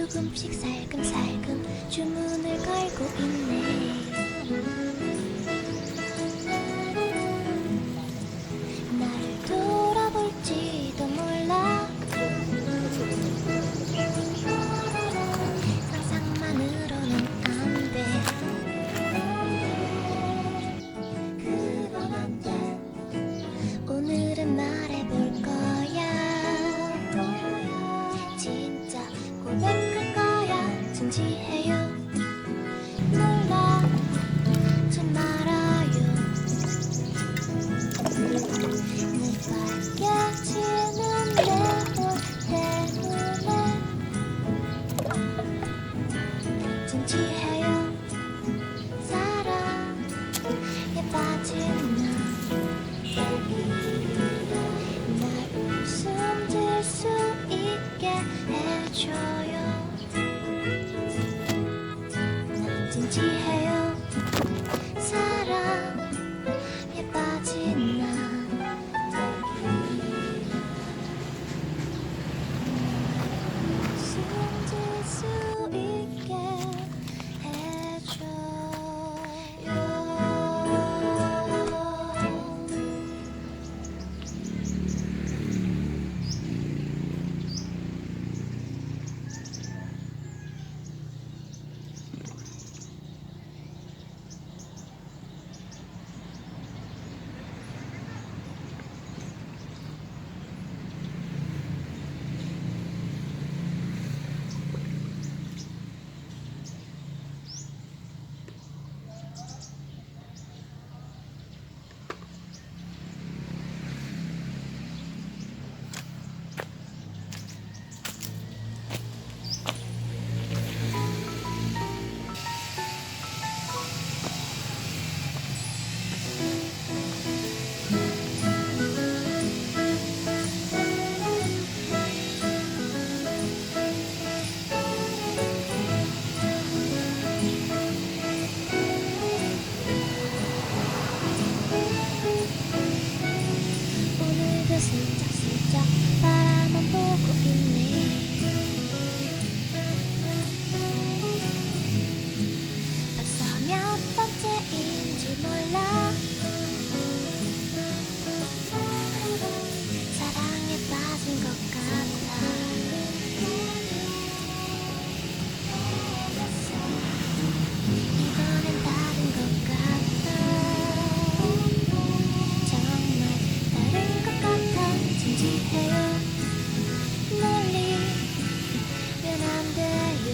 조금씩 살금살금 주문을 걸고 있네. 나를 돌아볼지도 몰라. 상상만으로는 안 돼. 그건 안 돼. 오늘은 말해볼 거야. 진짜 고백할 거야. 진지해요. 놀라지 말아요. 늘 빨개지는 내 옷 때문에 진지해요. 사랑에 빠진 날 웃음 질 수 있게 해줘요. 진지해요. 사랑에 빠진 나 웃음 질 수 있게 해줘요. 오늘도 슬쩍슬쩍 바라만 보고 있네. 벌써 몇 번째인지 몰라. 사랑에 빠진 것 같아. 이번엔 다른 것 같아. 정말 다른 것 같아. 진지해요. 놀리면 안 돼요.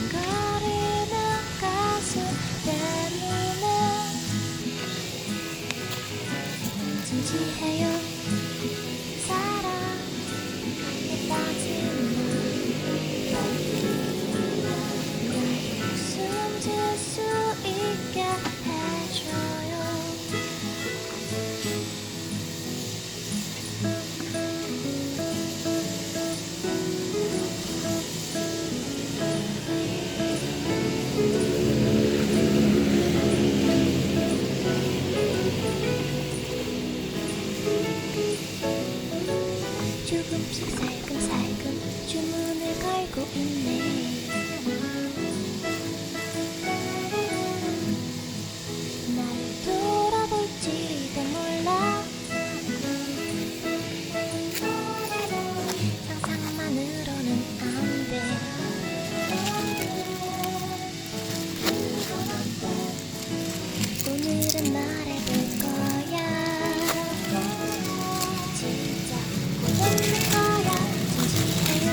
두근거리는 가슴 때문에 진지해요. 사랑에 빠진 날 웃음 질 수 있게 해줘요. 조금씩 살금살금 주문을 걸고 있네. 나를 돌아볼지도 몰라. 상상만으로는 안 돼. 오늘은 말해볼 거야. 진짜 고백할 거야. 진지해요.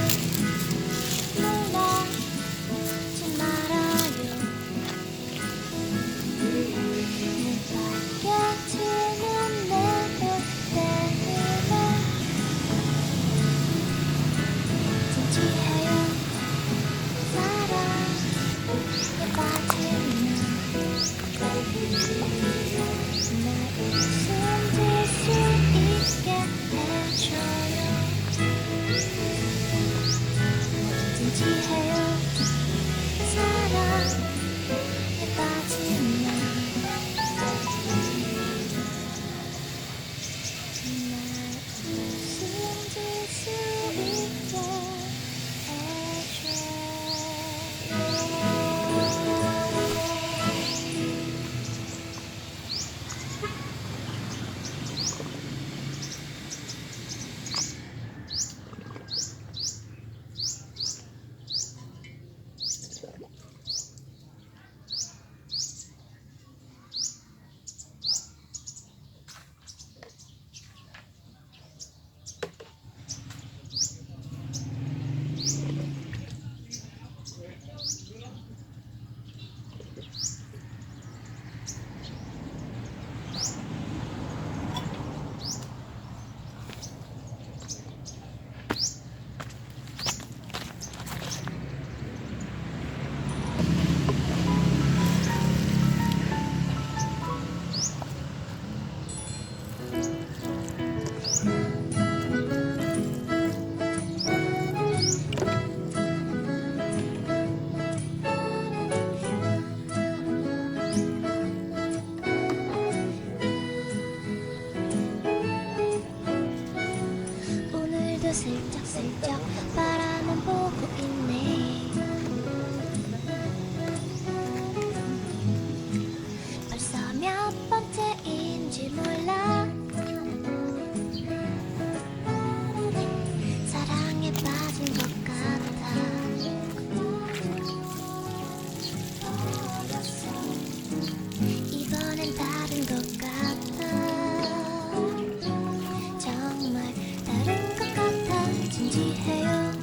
진지해요.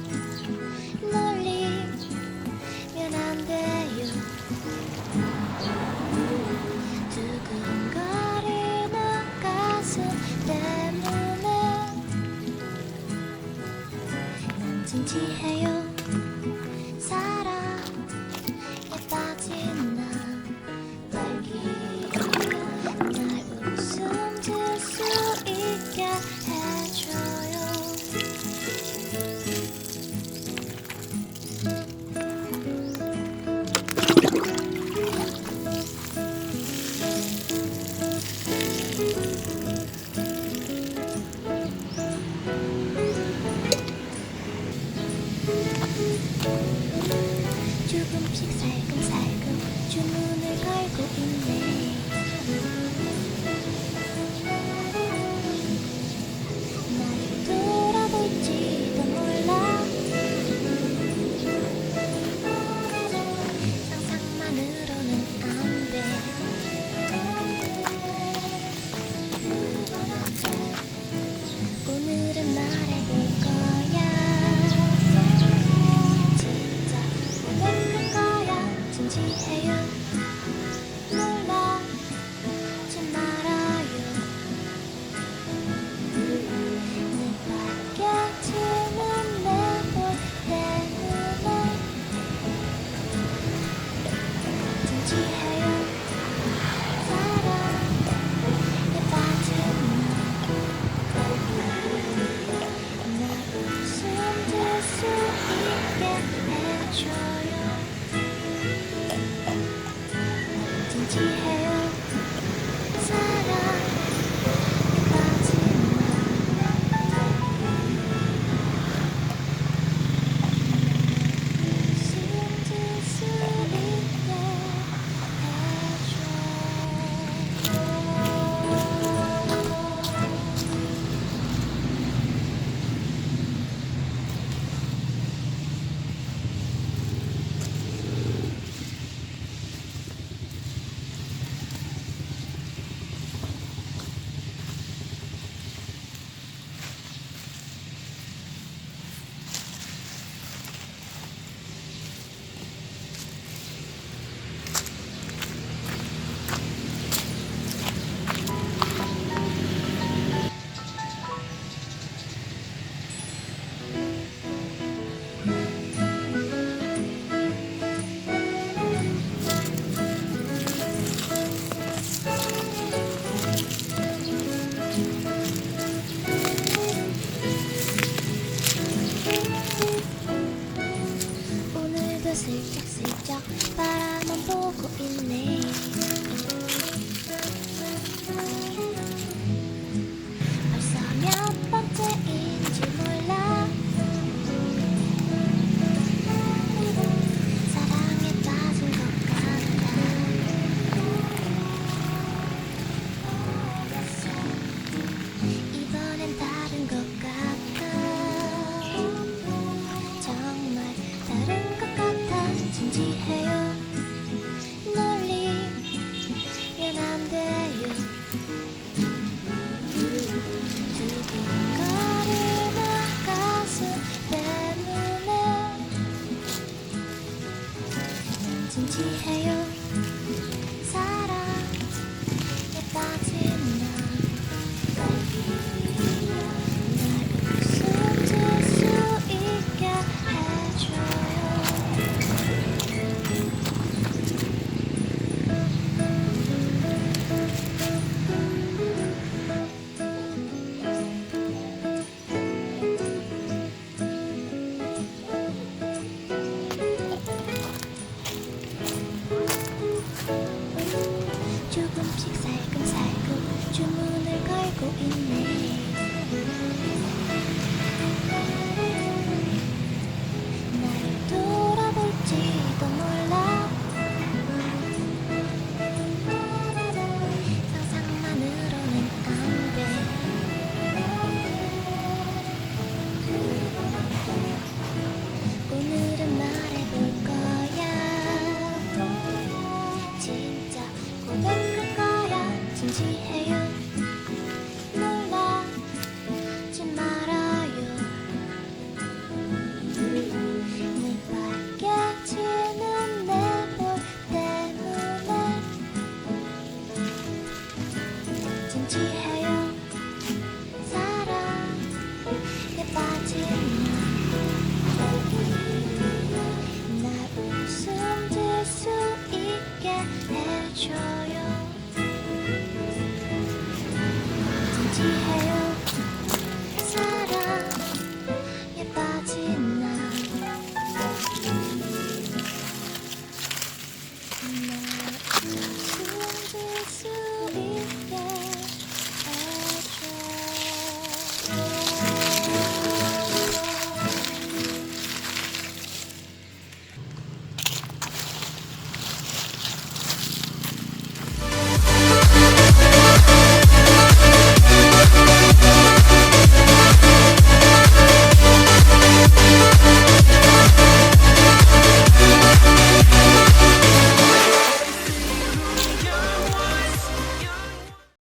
놀리면 안 돼요. 두근거리는 가슴 때문에 난 진지해요. 사랑에 빠진 난 딸기야. 날 웃음 질 수 있게 해줘요. 조금씩 살금살금 주문을 걸고 있네. 나를 돌아볼지도 몰라. 상상만으로는 안 돼. 오늘은 말해볼 거야. 진짜 고백할 거야. 진지해요. 놀라지 말아요. 늘 바뀌어지는 내 볼 때문에 진지해요. 사랑에 빠진 날 웃음 질 수 있게 해줘요. 진지해요. 사랑에 빠진 웃음 질 수 있게 오늘도 슬쩍슬쩍